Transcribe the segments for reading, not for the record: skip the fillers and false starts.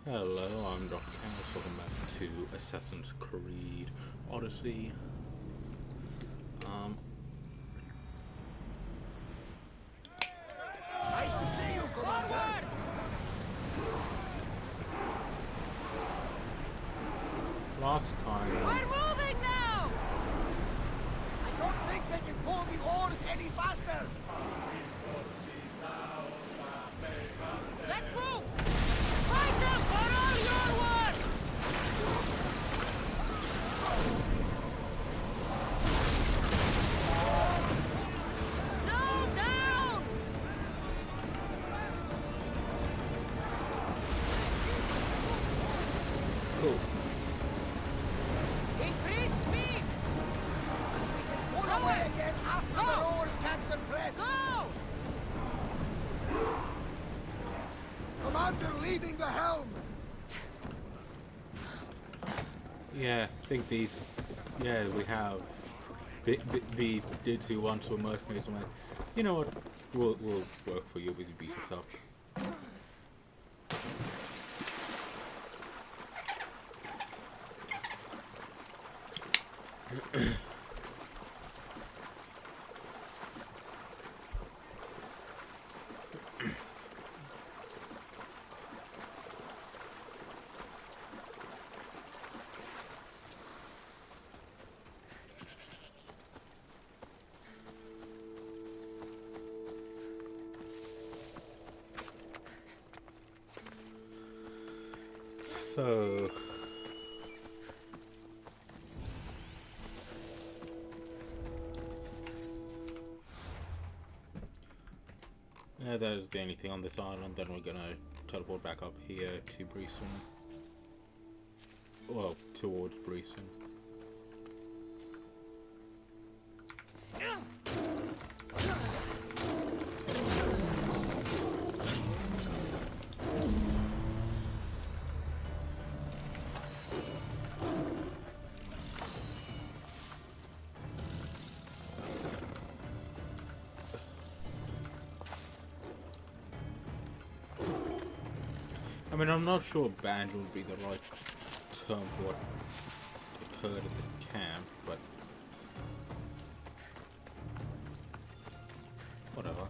Hello, I'm Dr. Chaos. Welcome back to Assassin's Creed Odyssey. Um, Nice to see you, Commander. last time, We're moving now! I don't think they can pull the oars any faster. Let's move! Fight them for all your worth! Slow down! cool. Increase speed! Pull away again after the oars catch their breath. Go! Commander leading the helm. Yeah, I think these. Yeah, we have these dudes who want to mercenaries. And went, you know what? We'll work for you. We can beat us up. So. Yeah, that is the only thing on this island. Then we're gonna teleport back up here to Brisbane. Well, towards Brisbane. I mean, I'm not sure banned would be the right term for what occurred at this camp, but whatever.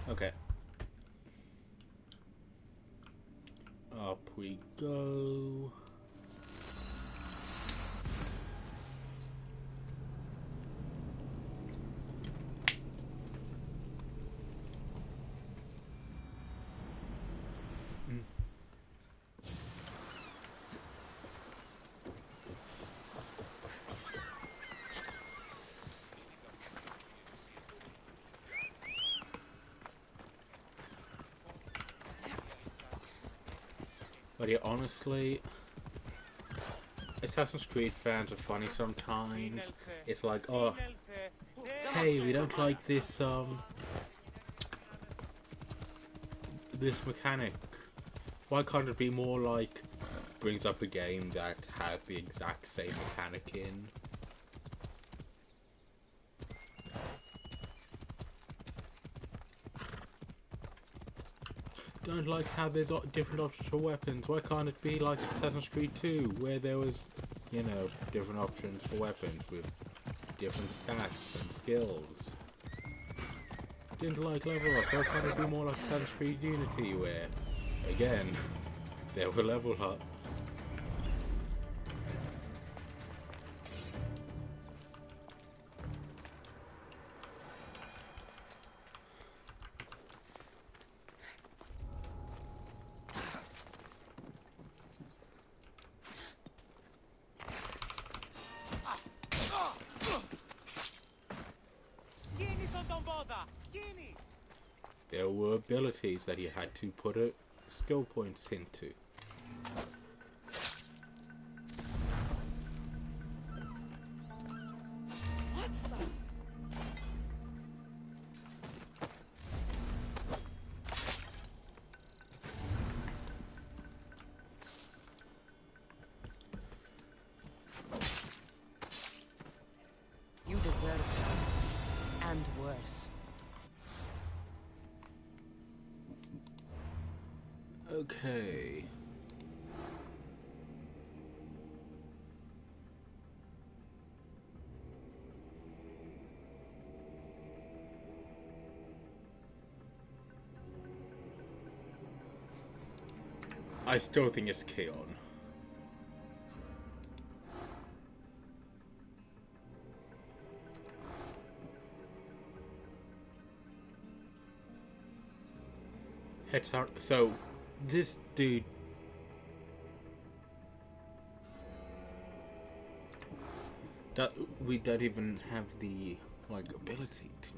Okay. Up we go. But yeah, honestly, Assassin's Creed fans are funny sometimes. It's like, oh, hey, we don't like this mechanic. Why can't it be more like, brings up a game that has the exact same mechanic in? Don't like how there's different options for weapons. Why can't it be like Assassin's Creed 2, where there was, you know, different options for weapons with different stats and skills? Didn't like level up. Why can't it be more like Assassin's Creed Unity, where, again, there were level ups? There were abilities that you had to put a skill points into. You deserve that. And worse. Okay. I still think it's Keon. So, this dude... we don't even have the, like, ability to...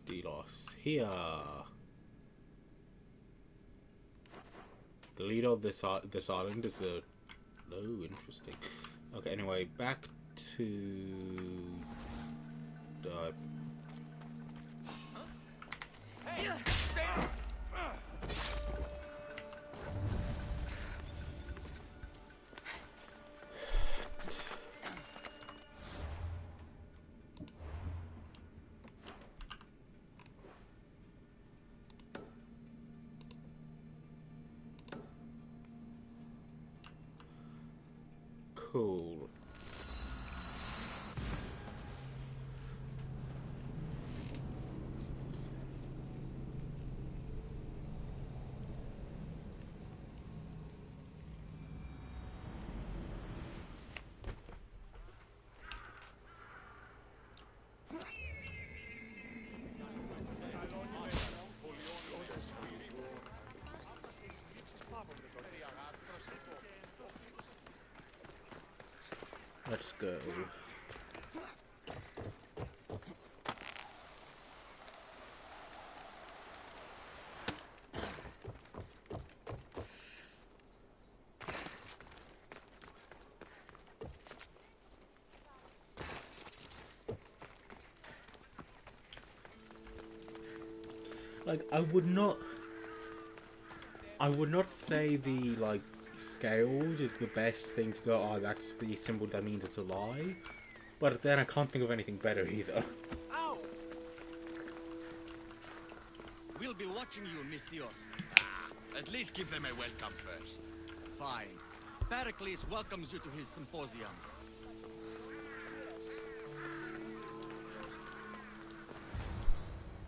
Delos. Here. The leader of this island is a... Oh, interesting. Okay, anyway, back to... Cool. Let's go. Like, I would not say the, like, scales is the best thing to go, oh, that's the symbol that means it's a lie. But then I can't think of anything better either. Ow! We'll be watching you, Mistios. At least give them a welcome first. Fine. Pericles welcomes you to his symposium.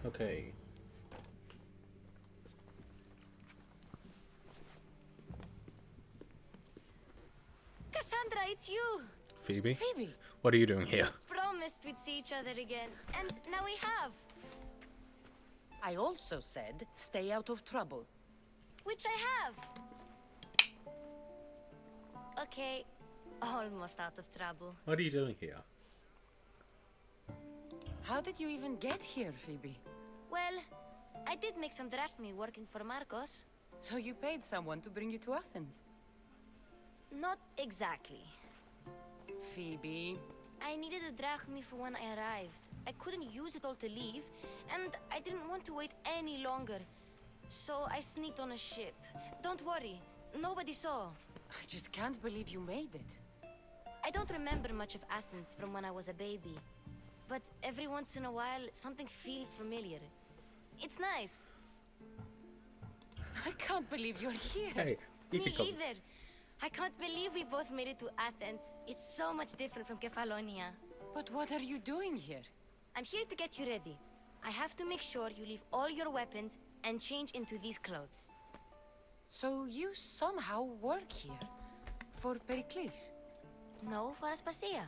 Okay. Cassandra, it's you! Phoebe? Phoebe! What are you doing here? Promised we'd see each other again, and now we have. I also said, stay out of trouble. Which I have. Okay, almost out of trouble. What are you doing here? How did you even get here, Phoebe? Well, I did make some drachmi working for Marcos. So you paid someone to bring you to Athens? Not exactly. Phoebe... I needed a drachmi for when I arrived. I couldn't use it all to leave, and I didn't want to wait any longer. So I sneaked on a ship. Don't worry, nobody saw. I just can't believe you made it. I don't remember much of Athens from when I was a baby. But every once in a while, something feels familiar. It's nice. I can't believe you're here. Hey, you Me can come. either. I can't believe we both made it to Athens. It's so much different from Kefalonia. But what are you doing here? I'm here to get you ready. I have to make sure you leave all your weapons and change into these clothes. So you somehow work here? For Pericles? No, for Aspasia.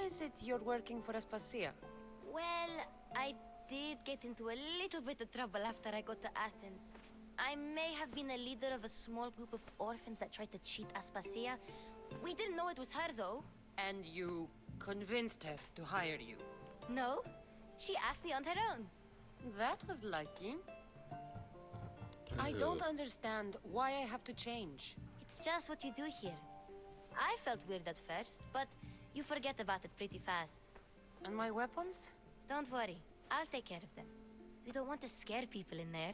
is it you're working for Aspasia? Well, I did get into a little bit of trouble after I got to Athens. I may have been a leader of a small group of orphans that tried to cheat Aspasia. We didn't know it was her, though. And you convinced her to hire you? No, she asked me on her own. That was lucky. I don't understand why I have to change. It's just what you do here. I felt weird at first, but you forget about it pretty fast. And my weapons? Don't worry, I'll take care of them. You don't want to scare people in there.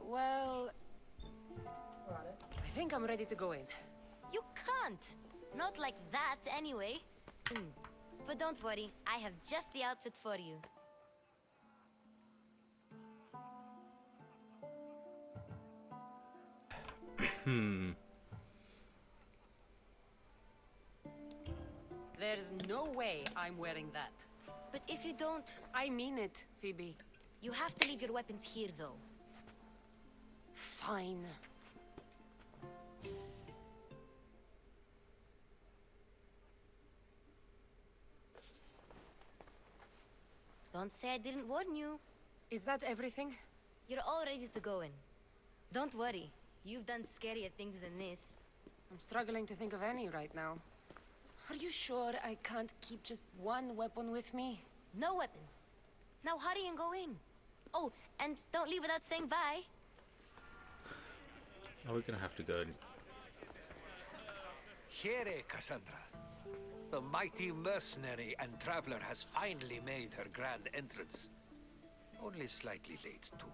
Well... I think I'm ready to go in. You can't! Not like that, anyway. But don't worry, I have just the outfit for you. There's no way I'm wearing that. But if you don't, I mean it, Phoebe. you have to leave your weapons here, though. Fine. Don't say I didn't warn you. Is that everything? You're all ready to go in. Don't worry, you've done scarier things than this. I'm struggling to think of any right now. Are you sure I can't keep just one weapon with me? No weapons. Now hurry and go in. Oh, and don't leave without saying bye. Are we gonna have to go? Here, Cassandra. The mighty mercenary and traveler has finally made her grand entrance. Only slightly late, too.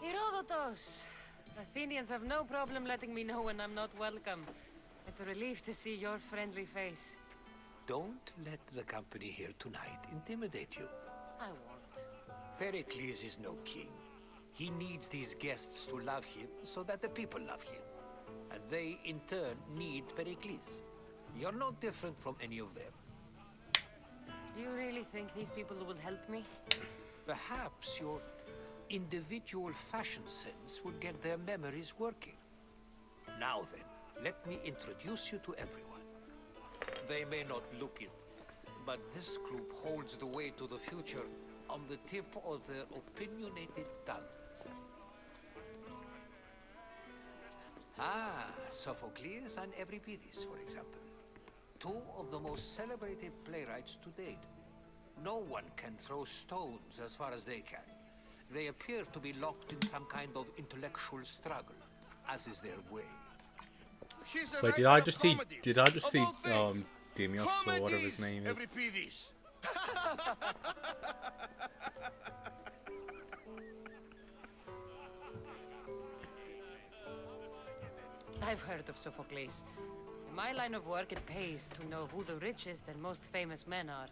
Herodotus! Athenians have no problem letting me know when I'm not welcome. It's a relief to see your friendly face. Don't let the company here tonight intimidate you. I won't. Pericles is no king. He needs these guests to love him so that the people love him. And they, in turn, need Pericles. You're no different from any of them. Do you really think these people will help me? Perhaps your individual fashion sense will get their memories working. Now then, let me introduce you to everyone. They may not look it, but this group holds the way to the future on the tip of their opinionated tongues. Ah, Sophocles and Euripides, for example. Two of the most celebrated playwrights to date. No one can throw stones as far as they can. They appear to be locked in some kind of intellectual struggle, as is their way. Wait, did I just see Demios or whatever his name is? Euripides. I've heard of Sophocles. In my line of work, it pays to know who the richest and most famous men are.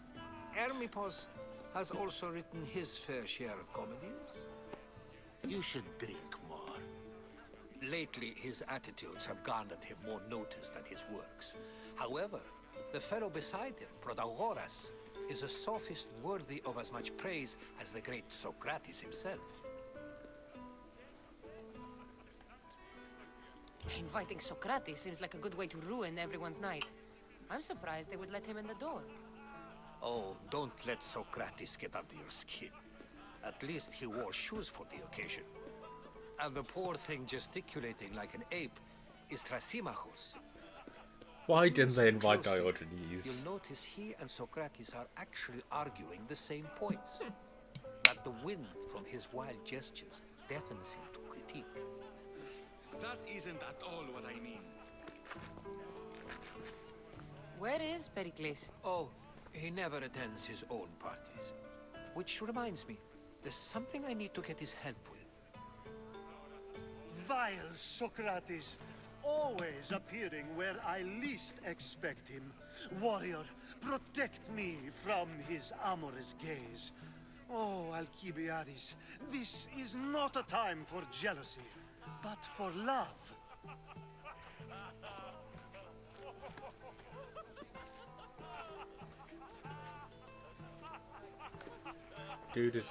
Hermippos has also written his fair share of comedies. You should drink more. Lately, his attitudes have garnered him more notice than his works. However, the fellow beside him, Protagoras, is a sophist worthy of as much praise as the great Socrates himself. Inviting Socrates seems like a good way to ruin everyone's night. I'm surprised they would let him in the door. Oh, don't let Socrates get under your skin. At least he wore shoes for the occasion. And the poor thing gesticulating like an ape is Thrasymachos. Why didn't they invite Closely, Diogenes? You'll notice he and Socrates are actually arguing the same points. But the wind from his wild gestures deafens him to critique. That isn't at all what I mean. Where is Pericles? Oh, he never attends his own parties. Which reminds me, there's something I need to get his help with. Vile Socrates, always appearing where I least expect him. Warrior, protect me from his amorous gaze. Oh, Alcibiades, this is not a time for jealousy, but for love. Dude is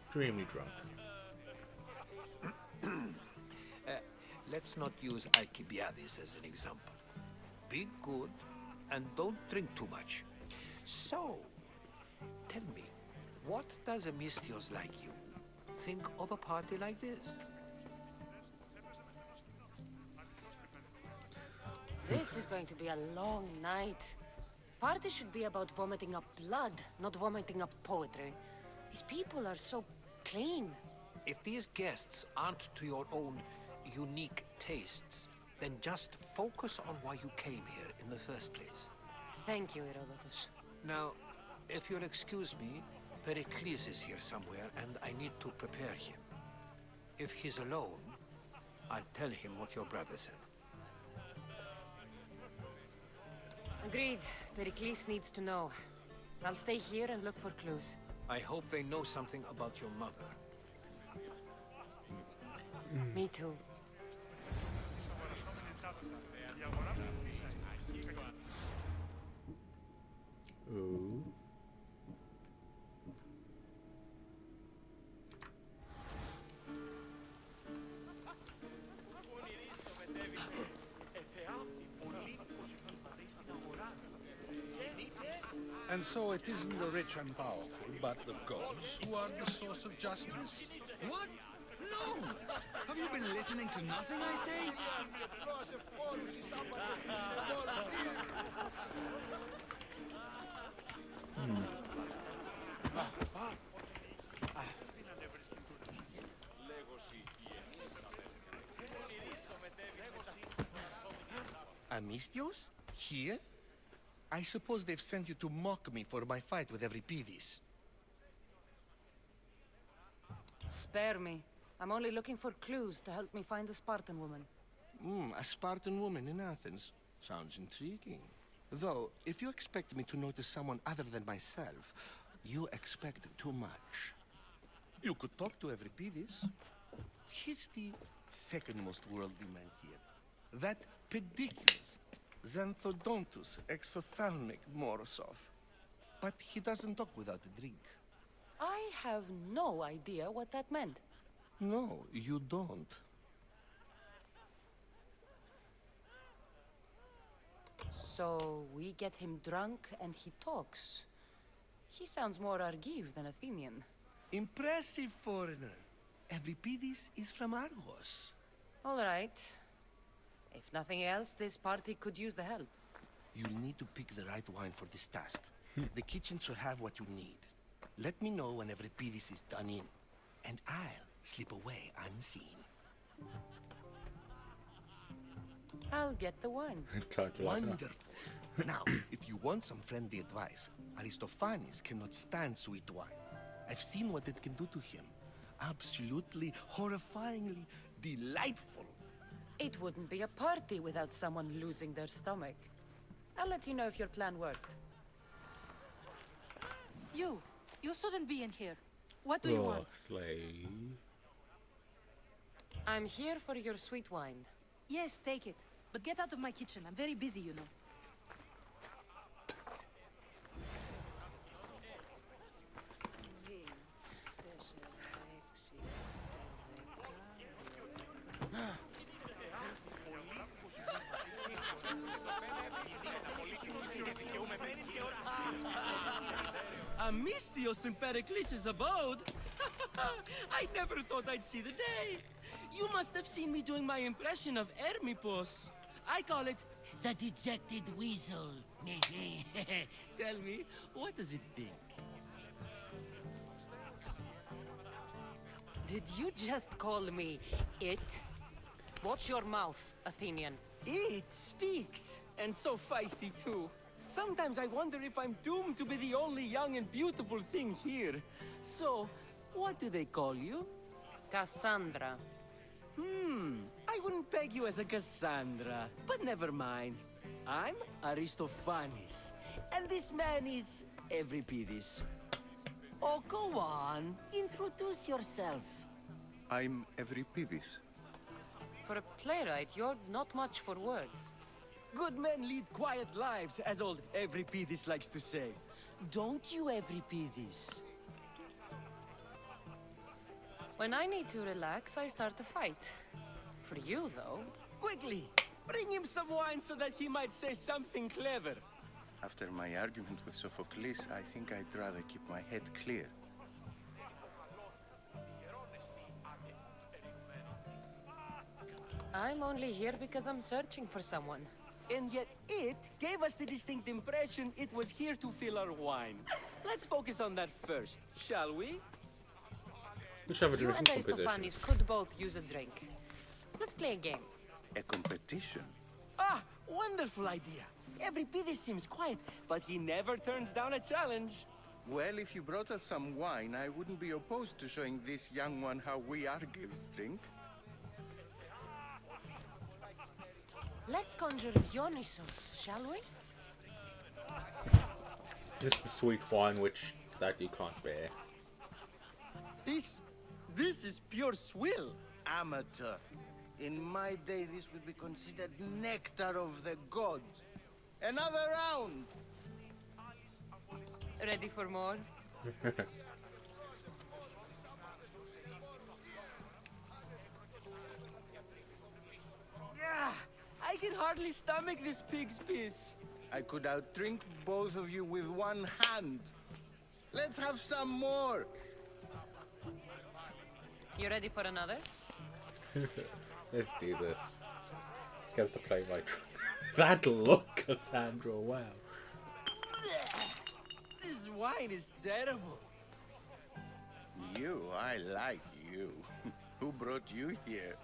extremely drunk. Let's not use Alcibiades as an example. Be good And don't drink too much. So, tell me, what does a Misthios like you think of a party like this? This is going to be a long night. Party should be about vomiting up blood, not vomiting up poetry. These people are so clean. If these guests aren't to your own unique tastes, then just focus on why you came here in the first place. Thank you, Herodotus. Now, if you'll excuse me, Pericles is here somewhere, and I need to prepare him. If he's alone, I'll tell him what your brother said. Agreed. Pericles needs to know. I'll stay here and look for clues. I hope they know something about your mother. Me too. Ooh. And so it isn't the rich and powerful, but the gods who are the source of justice? What? No! Have you been listening to nothing I say? Amistios? Here? I suppose they've sent you to mock me for my fight with Euripides. Spare me. I'm only looking for clues to help me find the Spartan woman. A Spartan woman in Athens. Sounds intriguing. Though, if you expect me to notice someone other than myself, you expect too much. You could talk to Euripides. He's the second most worldly man here. That pediculous, xanthodontus, exophthalmic Morosov. But he doesn't talk without a drink. I have no idea what that meant. No, you don't. So we get him drunk and he talks. He sounds more Argive than Athenian. Impressive, foreigner. Euripides is from Argos. All right. If nothing else, this party could use the help. You'll need to pick the right wine for this task. The kitchen should have what you need. Let me know when Euripides is done in, and I'll slip away unseen. I'll get the wine. Wonderful. Now, if you want some friendly advice, Aristophanes cannot stand sweet wine. I've seen what it can do to him. Absolutely, horrifyingly delightful. It wouldn't be a party without someone losing their stomach. I'll let you know if your plan worked. You shouldn't be in here. What do you want? Slave. I'm here for your sweet wine. Yes, take it. But get out of my kitchen. I'm very busy, you know. Amistios in Pericles' abode? I never thought I'd see the day. You must have seen me doing my impression of Hermippos. I call it the dejected weasel. Tell me, what does it think? Did you just call me it? Watch your mouth, Athenian. It speaks, and so feisty too. Sometimes I wonder if I'm doomed to be the only young and beautiful thing here. So, what do they call you? Cassandra. I wouldn't peg you as a Cassandra, but never mind. I'm Aristophanes, and this man is Euripides. Oh, go on. Introduce yourself. I'm Euripides. For a playwright, you're not much for words. Good men lead quiet lives, as old Euripides likes to say. Don't you, Euripides? When I need to relax, I start a fight. For you, though... Quickly! Bring him some wine so that he might say something clever. After my argument with Sophocles, I think I'd rather keep my head clear. I'm only here because I'm searching for someone. And yet it gave us the distinct impression it was here to fill our wine. Let's focus on that first, shall we? We should have a You and drinking competition. Aristophanes could both use a drink. Let's play a game. A competition? Ah, wonderful idea. Everybody seems quiet, but he never turns down a challenge. Well, if you brought us some wine, I wouldn't be opposed to showing this young one how we Argives drink. Let's conjure Dionysos, shall we? This is the sweet wine that you can't bear. This is pure swill. Amateur. In my day, this would be considered nectar of the gods. Another round! Ready for more? Yeah, I can hardly stomach this pig's piss. I could outdrink both of you with one hand. Let's have some more! You ready for another? Let's do this. Get to play my that look, Cassandra, wow. This wine is terrible. You, I like you. Who brought you here?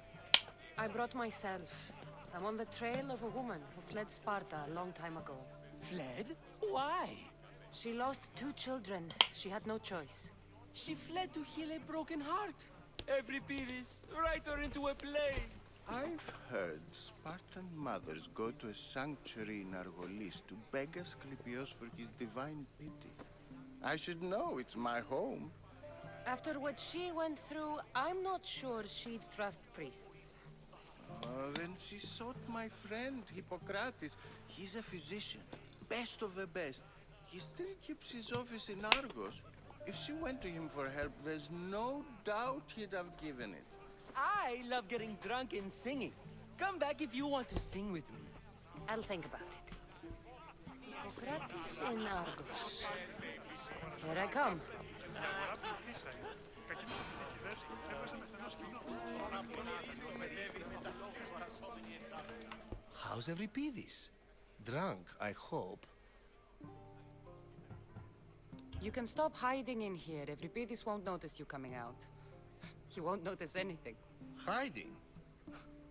I brought myself. I'm on the trail of a woman who fled Sparta a long time ago. Fled? Why? She lost 2 children. She had no choice. She fled to heal a broken heart. Every Pidis, write her into a play. I've heard Spartan mothers go to a sanctuary in Argolis to beg Asclepios for his divine pity. I should know, it's my home. After what she went through, I'm not sure she'd trust priests. Then she sought my friend, Hippocrates. He's a physician, best of the best. He still keeps his office in Argos. If she went to him for help, there's no doubt he'd have given it. I love getting drunk and singing. Come back if you want to sing with me. I'll think about it. Hippocrates in Argos. Here I come. How's Euripides? Drunk, I hope. You can stop hiding in here. Euripides won't notice you coming out. He won't notice anything. Hiding?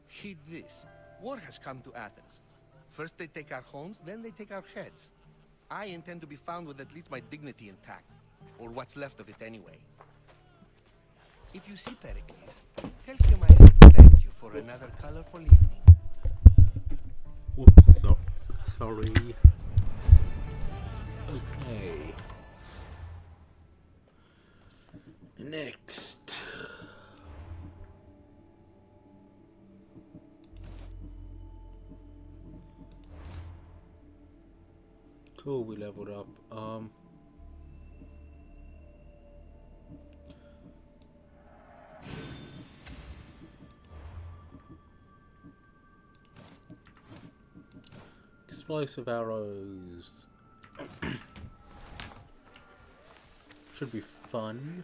Heed this. War has come to Athens. First they take our homes, then they take our heads. I intend to be found with at least my dignity intact. Or what's left of it anyway. If you see Pericles, tell him I said thank you for another colorful evening. Whoops, sorry. Okay. Next. Cool, we leveled up. Explosive arrows. Should be fun.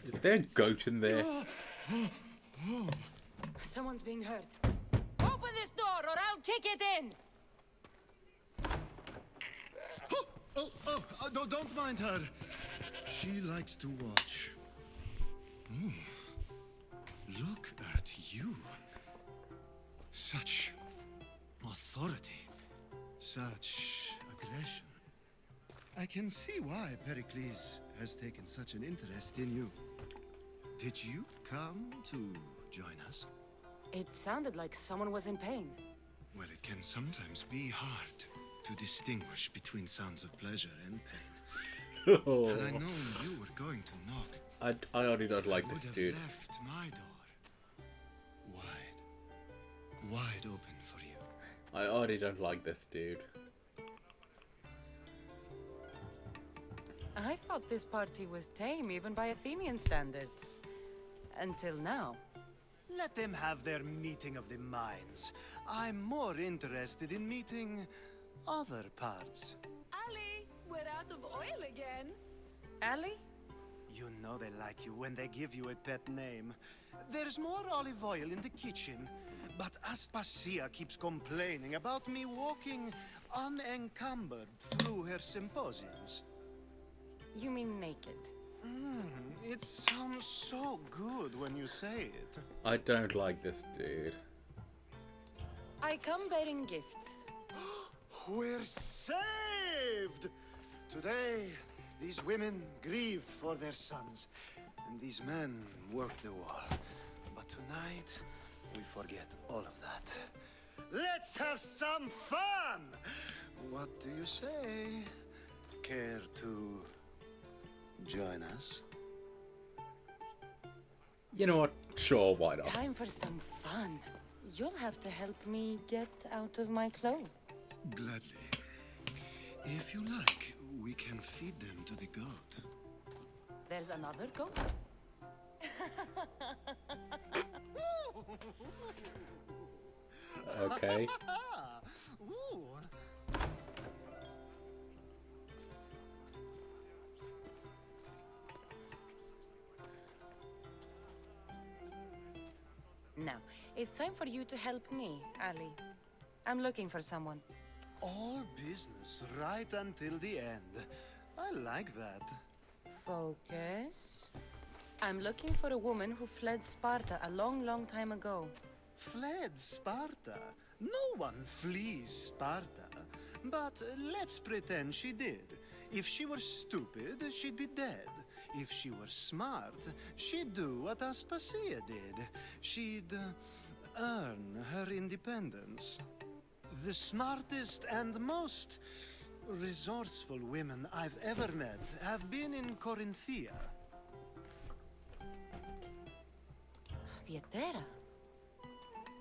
Is there a goat in there? Someone's being hurt. Open this door or I'll kick it in! Don't mind her. She likes to watch. Look at you. Such authority. Such aggression. I can see why Pericles has taken such an interest in you. Did you come to join us? It sounded like someone was in pain. Well, it can sometimes be hard to distinguish between sounds of pleasure and pain. Oh. Had I known you were going to knock, I already don't like I this would dude. have left my door wide open for you. I already don't like this dude. I thought this party was tame, even by Athenian standards. Until now. Let them have their meeting of the minds. I'm more interested in meeting other parts. Ali, we're out of oil again. Ali? You know they like you when they give you a pet name. There's more olive oil in the kitchen, but Aspasia keeps complaining about me walking unencumbered through her symposiums. You mean naked? It sounds so good when you say it. I don't like this dude. I come bearing gifts. We're saved! Today, these women grieved for their sons, and these men worked the wall. But tonight, we forget all of that. Let's have some fun! What do you say? Care to join us? You know what? Sure, why not? Time for some fun. You'll have to help me get out of my clothes. Gladly. If you like, we can feed them to the goat. There's another goat? Okay. Ooh. Now, it's time for you to help me, Ali. I'm looking for someone. All business right until the end. I like that. Focus. I'm looking for a woman who fled Sparta a long, long time ago. Fled Sparta? No one flees Sparta. But let's pretend she did. If she were stupid, she'd be dead. If she were smart, she'd do what Aspasia did. She'd earn her independence. The smartest and most resourceful women I've ever met have been in Corinthia. Theatera?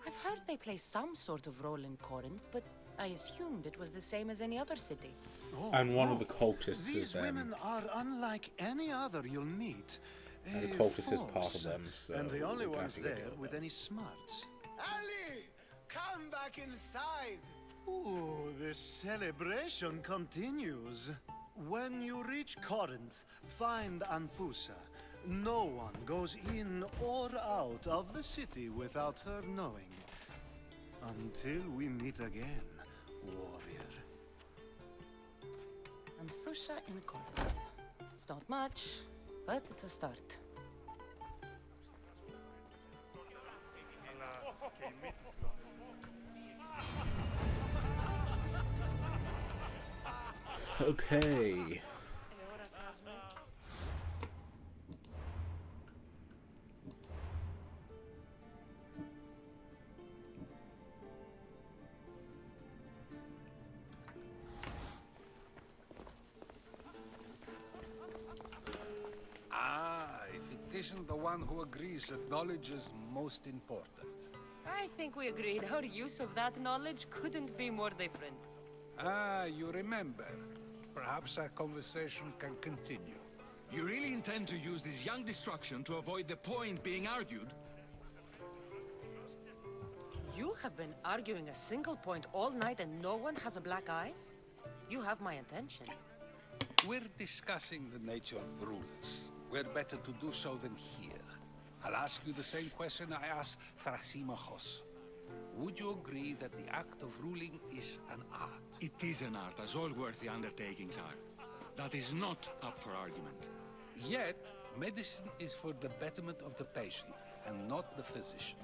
I've heard they play some sort of role in Corinth, but I assumed it was the same as any other city. Oh, And one of the cultists These is women are unlike any other you'll meet. and the cultist is part Force, of them, so and the only we can't ones think of there it. with any smarts. Ali, come back inside. Ooh, the celebration continues. When you reach Corinth, find Anthusa. No one goes in or out of the city without her knowing. Until we meet again, warrior. Anthusa in Corinth. It's not much, but it's a start. Okay. If it isn't the one who agrees that knowledge is most important. I think we agreed our use of that knowledge couldn't be more different. You remember. Perhaps our conversation can continue. You really intend to use this young destruction to avoid the point being argued? You have been arguing a single point all night and no one has a black eye? You have my attention. We're discussing the nature of rules. Where better to do so than here? I'll ask you the same question I asked Thrasymachos. Would you agree that the act of ruling is an art? It is an art, as all worthy undertakings are. That is not up for argument. Yet, medicine is for the betterment of the patient, and not the physician.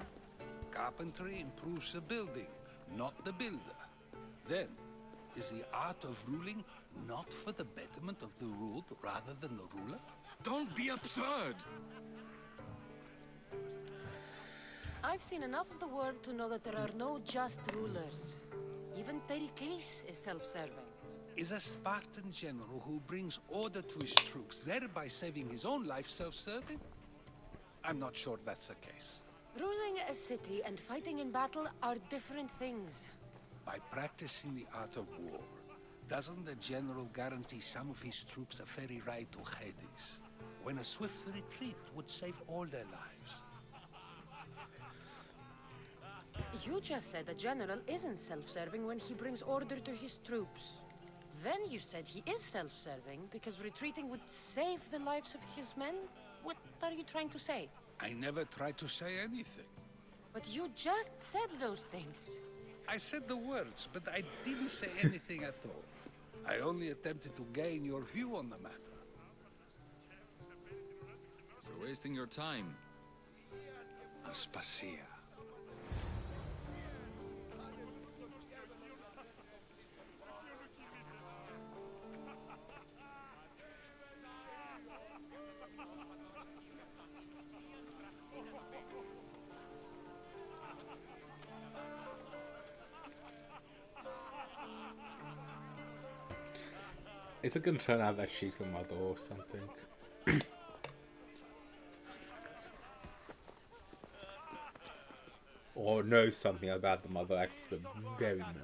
Carpentry improves the building, not the builder. Then, is the art of ruling not for the betterment of the ruled rather than the ruler? Don't be absurd! I've seen enough of the world to know that there are no just rulers. Even Pericles is self-serving. Is a Spartan general who brings order to his troops, thereby saving his own life, self-serving? I'm not sure that's the case. Ruling a city and fighting in battle are different things. By practicing the art of war, Doesn't the general guarantee some of his troops a ferry ride to Hades, when a swift retreat would save all their lives? You just said the general isn't self-serving when he brings order to his troops. Then you said he is self-serving because retreating would save the lives of his men? What are you trying to say? I never tried to say anything. But you just said those things. I said the words, but I didn't say anything at all. I only attempted to gain your view on the matter. We're wasting your time. Aspasia. Is it going to turn out that she's the mother or something? Or know something about the mother at the very moment?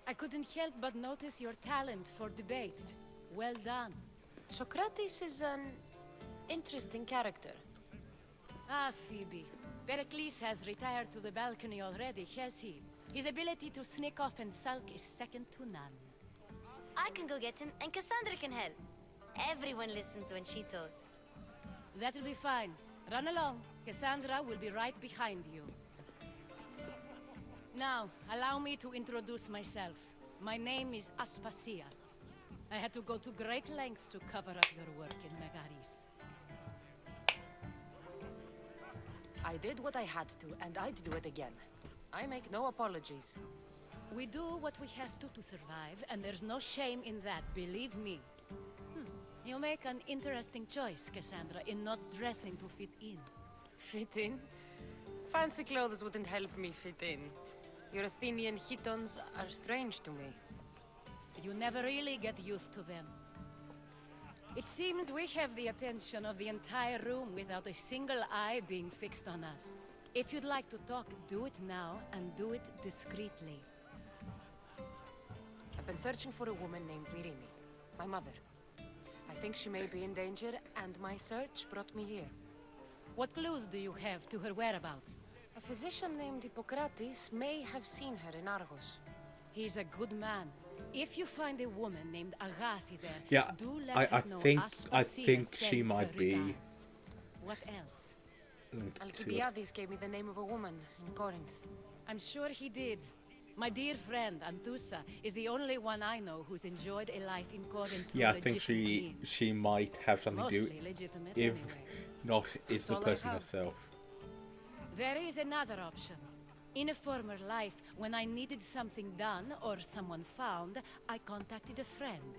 I couldn't help but notice your talent for debate. Well done. Socrates is an interesting character. Ah, Phoebe. Pericles has retired to the balcony already, has he? His ability to sneak off and sulk is second to none. I can go get him, and Cassandra can help. Everyone listens when she talks. That'll be fine. Run along. Cassandra will be right behind you. Now, allow me to introduce myself. My name is Aspasia. I had to go to great lengths to cover up your work in Megaris. I did what I had to, and I'd do it again. I make no apologies. We do what we have to survive, and there's no shame in that, believe me. You make an interesting choice, Cassandra, in not dressing to fit in. Fit in? Fancy clothes wouldn't help me fit in. Your Athenian chitons are strange to me. You never really get used to them. It seems we have the attention of the entire room without a single eye being fixed on us. If you'd like to talk, do it now, and do it discreetly. I've been searching for a woman named Mirimi, my mother. I think she may be in danger, and my search brought me here. What clues do you have to her whereabouts? A physician named Hippocrates may have seen her in Argos. He's a good man. If you find a woman named Agathi there, Yeah, do let I her know think Aspasia she sends might her be. regards. What else? Alcibiades gave me the name of a woman in Corinth. I'm sure he did. My dear friend, Anthusa, is the only one I know who's enjoyed a life in Corinth. Yeah, I think she might have something to do. Mostly legitimate If anyway. not, it's the all I person have. herself. There is another option. In a former life, when I needed something done or someone found, I contacted a friend.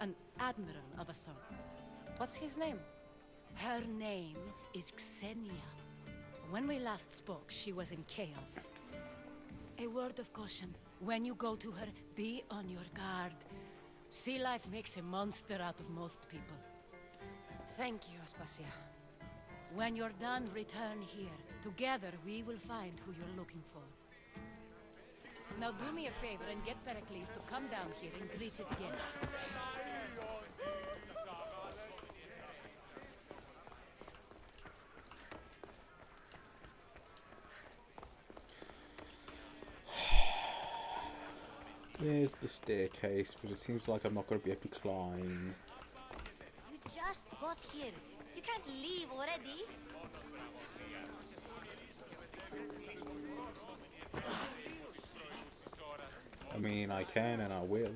An admiral of a sort. What's his name? Her name is Xenia. When we last spoke, she was in chaos. A word of caution. When you go to her, be on your guard. Sea life makes a monster out of most people. Thank you, Aspasia. When you're done, return here. Together, we will find who you're looking for. Now do me a favor and get Pericles to come down here and greet his guests. There's the staircase, but it seems like I'm not going to be able to climb. You just got here. You can't leave already. I mean, I can and I will.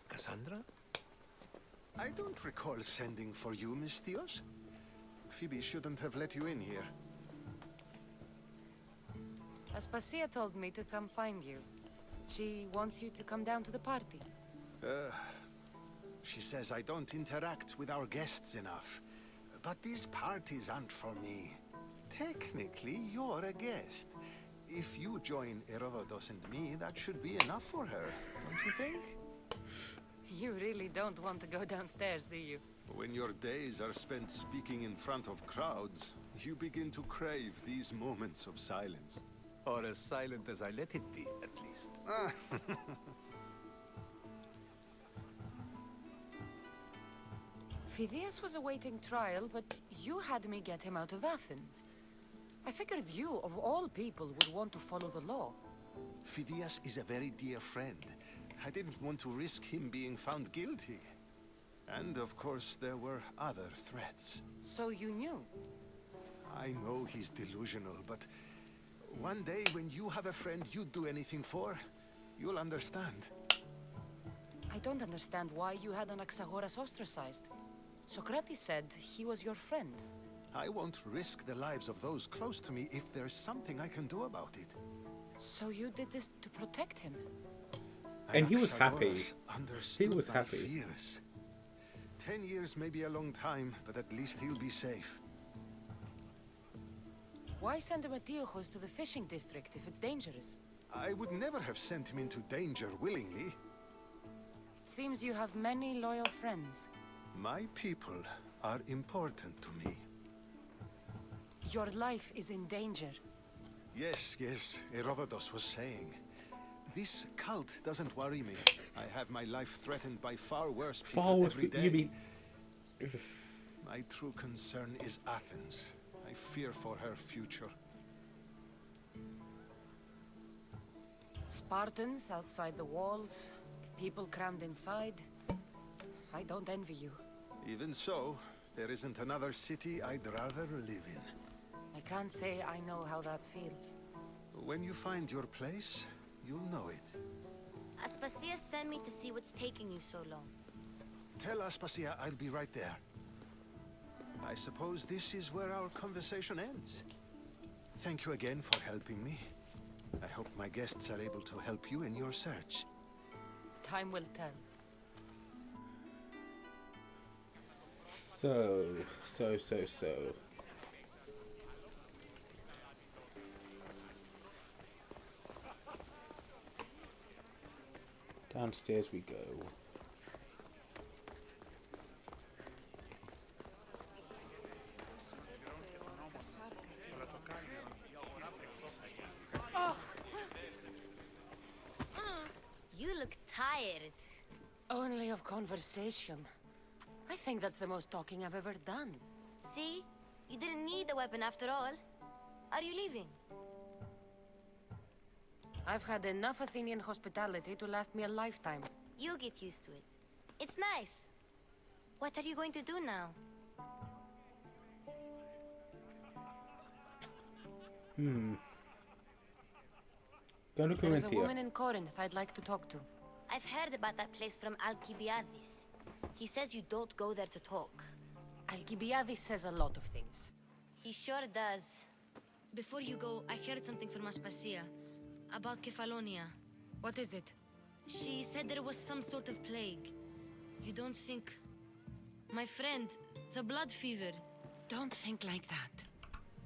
Cassandra? I don't recall sending for you, Miss Theos. Phoebe shouldn't have let you in here. Aspasia told me to come find you. She wants you to come down to the party. She says I don't interact with our guests enough. But these parties aren't for me. Technically, you're a guest. If you join Herodotus and me, that should be enough for her, don't you think? You really don't want to go downstairs, do you? When your days are spent speaking in front of crowds, you begin to crave these moments of silence. Or as silent as I let it be, at least. Phidias was awaiting trial, but you had me get him out of Athens. I figured you, of all people, would want to follow the law. Phidias is a very dear friend. I didn't want to risk him being found guilty. And of course, there were other threats. So you knew? I know he's delusional, but one day when you have a friend you'd do anything for, you'll understand. I don't understand why you had Anaxagoras ostracized. Socrates said he was your friend. I won't risk the lives of those close to me if there's something I can do about it. So you did this to protect him? And he was happy. Understood He was my happy. fears. 10 years may be a long time, but at least he'll be safe. Why send Metiochos to the fishing district if it's dangerous? I would never have sent him into danger willingly. It seems you have many loyal friends. My people are important to me. Your life is in danger. Yes, Herodotus was saying. This cult doesn't worry me. I have my life threatened by far worse people Far worse every people, day. you mean? My true concern is Athens. I fear for her future. Spartans outside the walls, people crammed inside. I don't envy you. Even so, there isn't another city I'd rather live in. I can't say I know how that feels. When you find your place, you'll know it. Aspasia sent me to see what's taking you so long. Tell Aspasia I'll be right there. I suppose this is where our conversation ends. Thank you again for helping me. I hope my guests are able to help you in your search. Time will tell. So. Downstairs we go. You look tired. Only of conversation. I think that's the most talking I've ever done. See? You didn't need the weapon after all. Are you leaving? I've had enough Athenian hospitality to last me a lifetime. You get used to it. It's nice. What are you going to do now? Go to There's a Corinthia. woman in Corinth I'd like to talk to. I've heard about that place from Alcibiades. He says you don't go there to talk. Alcibiades says a lot of things. He sure does. Before you go, I heard something from Aspasia about Kefalonia. What is it? She said there was some sort of plague. You don't think... My friend, the blood fever. Don't think like that.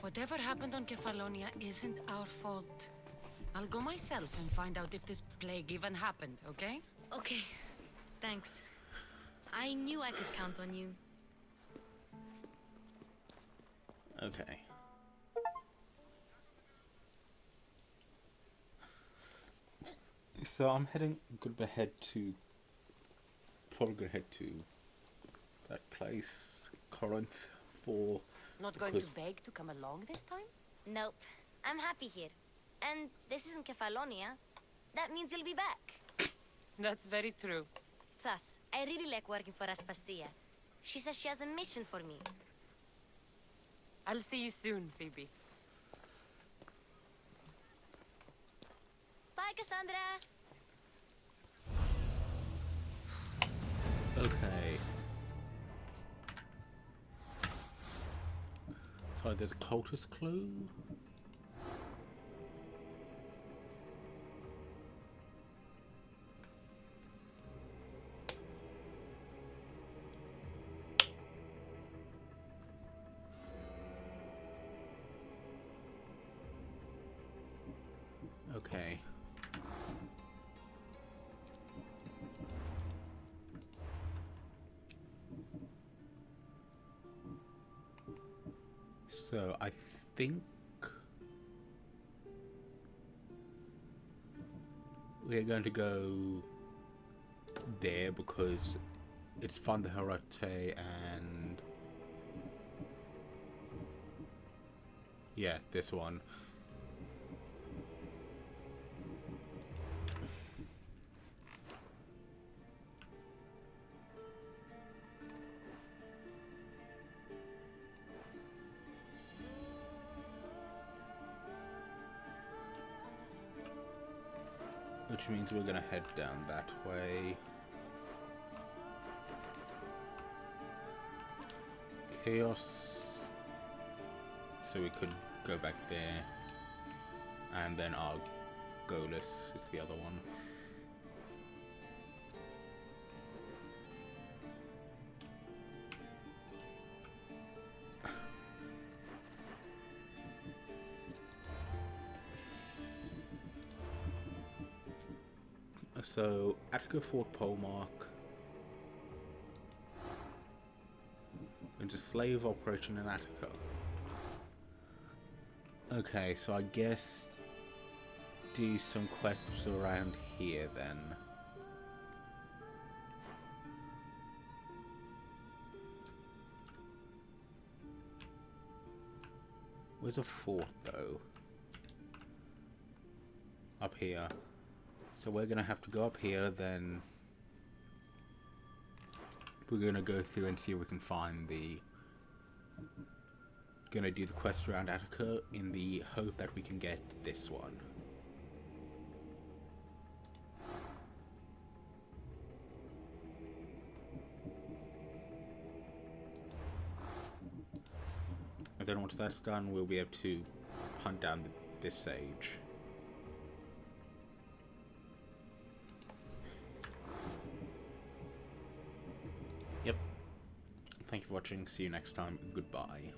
Whatever happened on Kefalonia isn't our fault. I'll go myself and find out if this plague even happened, okay? Okay, thanks. I knew I could count on you. Okay. So I'm gonna head to, probably gonna head to that place, Corinth, for... Not going to beg to come along this time? Nope. I'm happy here. And this isn't Kefalonia. That means you'll be back. That's very true. Plus, I really like working for Aspasia. She says she has a mission for me. I'll see you soon, Phoebe. Bye, Cassandra! Okay. So there's a cultist clue. So I think we're going to go there because it's Fandaharate and yeah, this one. Which means we're gonna head down that way. Chaos. So we could go back there. And then Argolis is the other one. So, Attica Fort Polemark. Into slave operation in Attica. Okay, so I guess do some quests around here then. Where's a fort though? Up here. So we're gonna have to go up here, then we're gonna go through and see if we can find the... Gonna do the quest around Attica in the hope that we can get this one. And then once that's done, we'll be able to hunt down this sage. Yep. Thank you for watching. See you next time. Goodbye.